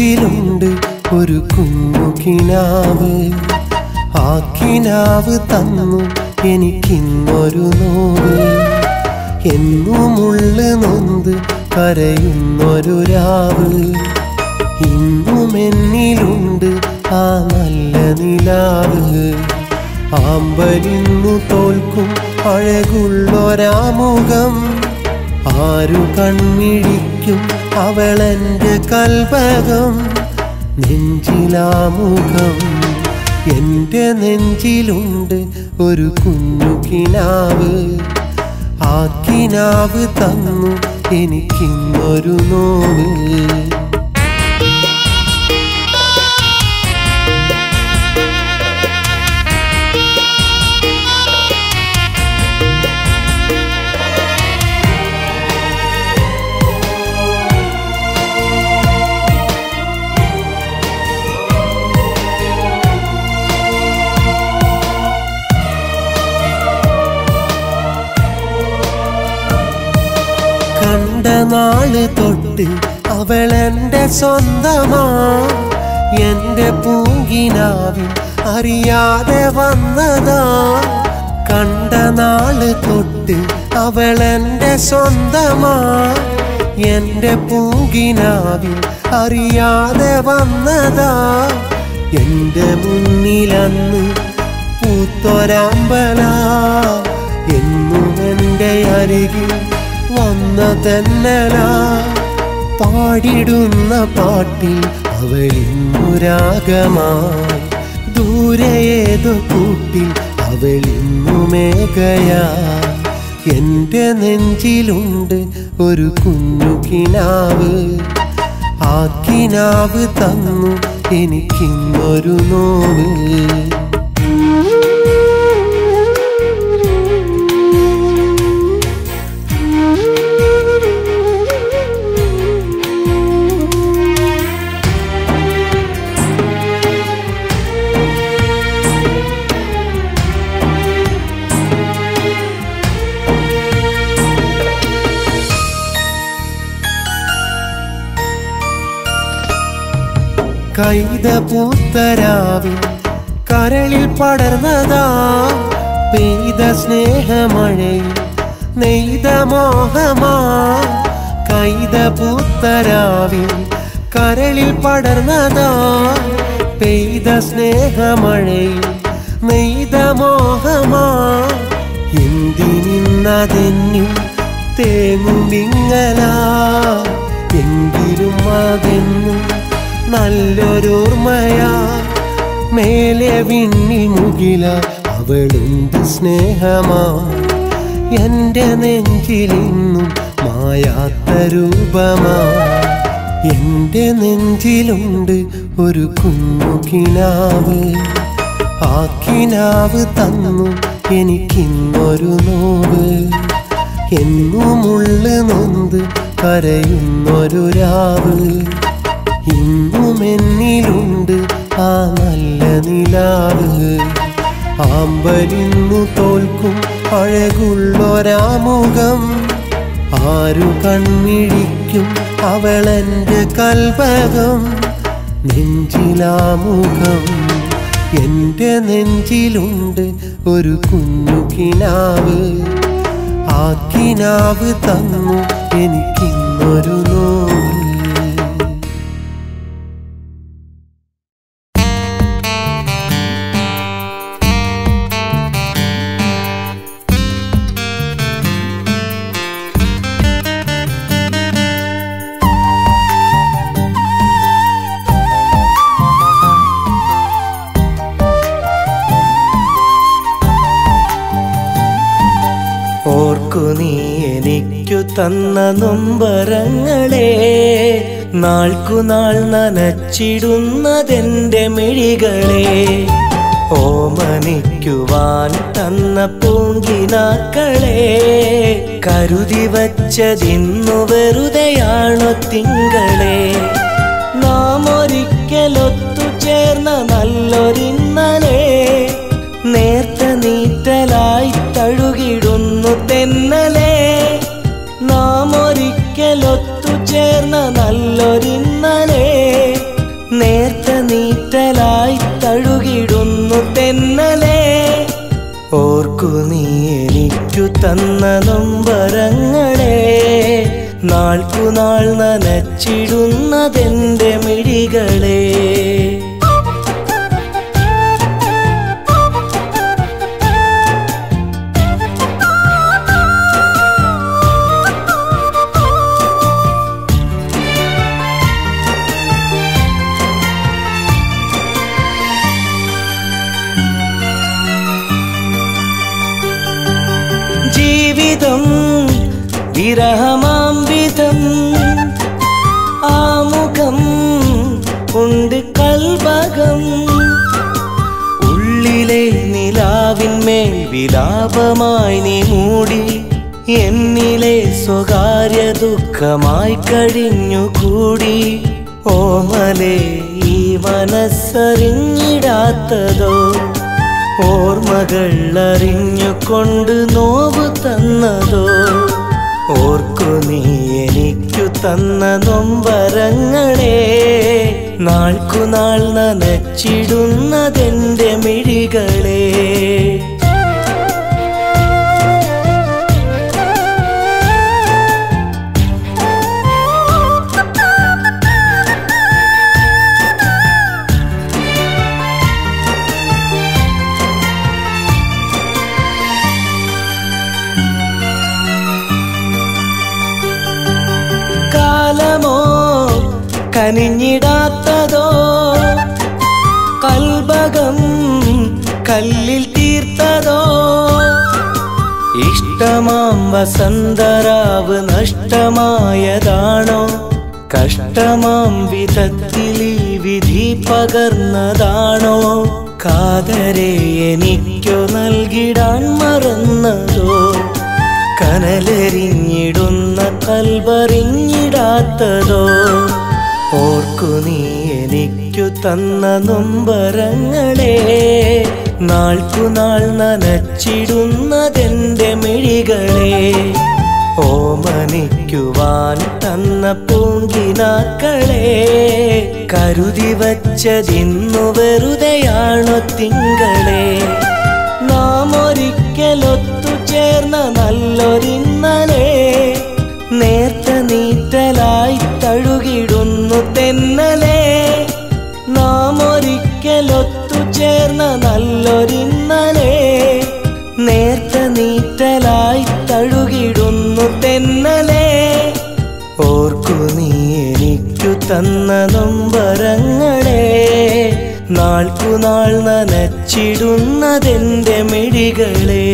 നെഞ്ചിലുണ്ട് ഒരു കുഞ്ഞു കിനാവ്. ആ കിനാവ് തന്നു എനിക്കിന്നൊരു നോവ്. എന്നുമുള്ളു നൊന്ത് കരയുന്നൊരു രാവ്. ഇന്നും എന്നിലുണ്ട് ആ നല്ല നിലാവ്. ആമ്പലിന്നു തോൽക്കും അഴകുള്ളൊരാമുഖം. ആരു കൺമിഴിക്കും അവളെൻ്റെ കൽപകം. നെഞ്ചിലാമുഖം. എൻ്റെ നെഞ്ചിലുണ്ട് ഒരു കുഞ്ഞു കിനാവ്. ആ കിനാവ് തന്നു എനിക്കിന്നൊരു നോവ്. കണ്ട നാള് തൊട്ട് അവളെൻ്റെ സ്വന്തമാ. എൻ്റെ പൂങ്കിനാവിൽ അറിയാതെ വന്നതാ. കണ്ട നാള് തൊട്ട് അവളെൻ്റെ സ്വന്തമാ. എൻ്റെ പൂങ്കിനാവിൽ അറിയാതെ വന്നതാ. എൻ്റെ മുന്നിലന്ന് പൂത്തൊരമ്പല. എന്നും എൻ്റെ അരികിൽ വന്ന തെന്നല. പാടിടുന്ന പാട്ടിൽ അവളിന്നുരാഗമായി. ദൂരെ ഏതോ കൂട്ടിൽ അവളിന്നു മേഘയാ. എൻ്റെ നെഞ്ചിലുണ്ട് ഒരു കുഞ്ഞു കിനാവ്. ആ കിനാവ് തന്നു എനിക്കിന്നൊരു നോവ്. കൈത പൂത്തരാവിൽ കരളിൽ പടർന്നതാ. പെയ്ത സ്നേഹമഴയിൽ നെയ്ത മോഹമാ. കൈത പൂത്തരാവിൽ കരളിൽ പടർന്നതാ. പെയ്ത സ്നേഹമഴയിൽ നെയ്ത മോഹമാ. എന്തിനിന്നതെന്നും തേങ്ങുമിങ്ങല. എങ്കിലും അതെന്നും നല്ലൊരോർമ്മയാ. മേലെ വിണ്ണിൽ മുകില അവളുണ്ട് സ്നേഹമാ. എൻ്റെ നെഞ്ചിലിന്നും മായാത്ത രൂപമാ. എൻ്റെ നെഞ്ചിലുണ്ട് ഒരു കുഞ്ഞു കിനാവ്. ആ കിനാവ് തന്നു എനിക്കിന്നൊരു നോവ്. എന്നുമുള്ളു നൊന്ത് കരയുന്നൊരു രാവ്. ഇന്നും എന്നിലുണ്ട് ആ നല്ല നിലാവ്. ആമ്പലിന്നു തോൽക്കും അഴകുള്ളൊരാമുഖം. ആരു കൺമിഴിക്കും അവളെൻ്റെ കൽപകം. നെഞ്ചിലാമുഖം. എൻ്റെ നെഞ്ചിലുണ്ട് ഒരു കുഞ്ഞു കിനാവ്. ആ കിനാവ് തന്നു എനിക്കിന്നൊരു നോവ്. ഓർക്കു നീ എനിക്കു തന്ന നൊമ്പരങ്ങളെ. നാൾക്കുനാൾ നനച്ചിടുന്നതെൻ്റെ മിഴികളെ. ഓമനിക്കുവാൻ തന്ന പൂങ്കിനാക്കളെ. കരുതി വച്ചതിന്നു വെറുതെയാണോ തിങ്കളെ. നാം ഒരിക്കലൊത്തുചേർന്ന നല്ലൊരിന്നലെ. നേർത്ത നീറ്റലായി തഴുകിടുന്നു തെന്നലെ. നാം ഒരിക്കലൊത്തുചേർന്ന നല്ലൊരിന്നലെ. ഓർക്കു നീ എനിക്കു തന്ന നൊമ്പരങ്ങളെ നാൾക്കുനാൾ നനച്ചിടുന്നതെന്റെ മിഴികളെ ജീവിതം വിരഹമാം വിധം ആമുഖം ഉണ്ട് കൽബകം ഉള്ളിലെ നിലാവിന്മേൽ വിലാപമായി നീ മൂടി എന്നിലെ സ്വകാര്യ ദുഃഖമായി കഴിഞ്ഞുകൂടി ഓമലേ ഈ മനസ്സറിഞ്ഞിടാത്തതോ ഓർമ്മകൾ അറിഞ്ഞുകൊണ്ട് നോവ് തന്നതോ ഓർക്കു നീ എനിക്കു തന്ന നൊമ്പരങ്ങളെ നാൾക്കുനാൾ നനച്ചിടുന്നതെന്റെ മിഴികളെ കനിഞ്ഞിടാത്തതോ കൽബകം കല്ലിൽ തീർത്തതോ ഇഷ്ടമാം വസന്തരാവ് നഷ്ടമായതാണോ കഷ്ടമാം വിധത്തിൽ ഈ വിധി പകർന്നതാണോ കാതരെ എനിക്കു നൽകിടാൻ മറന്നതോ കനലെറിഞ്ഞിടുന്ന കൽബറിഞ്ഞിടാത്തതോ ഓർക്കു നീ എനിക്കു തന്ന നൊമ്പരങ്ങളെ നാൾക്കുനാൾ നനച്ചിടുന്നതെന്റെ മിഴികളെ ഓമനിക്കുവാൻ തന്ന പൂങ്കിനാക്കളെ കരുതി വച്ചതിന്നു വെറുതെയാണോ തിങ്കളെ നാം ഒരിക്കലൊത്തു ചേർന്ന നല്ലൊരിന്നലെ നേർത്ത നീറ്റലായി തഴുകിടുന്നു തെന്നലെ നാം ഒരിക്കലൊത്തു ചേർന്ന നല്ലൊരിന്നലെ നേർത്ത നീറ്റലായി തഴുകിടുന്നു തെന്നലെ ഓർക്കു നീ എനിക്കു തന്ന നൊമ്പരങ്ങളെ നാൾക്കുനാൾ നനച്ചിടുന്നതെന്റെ മിഴികളെ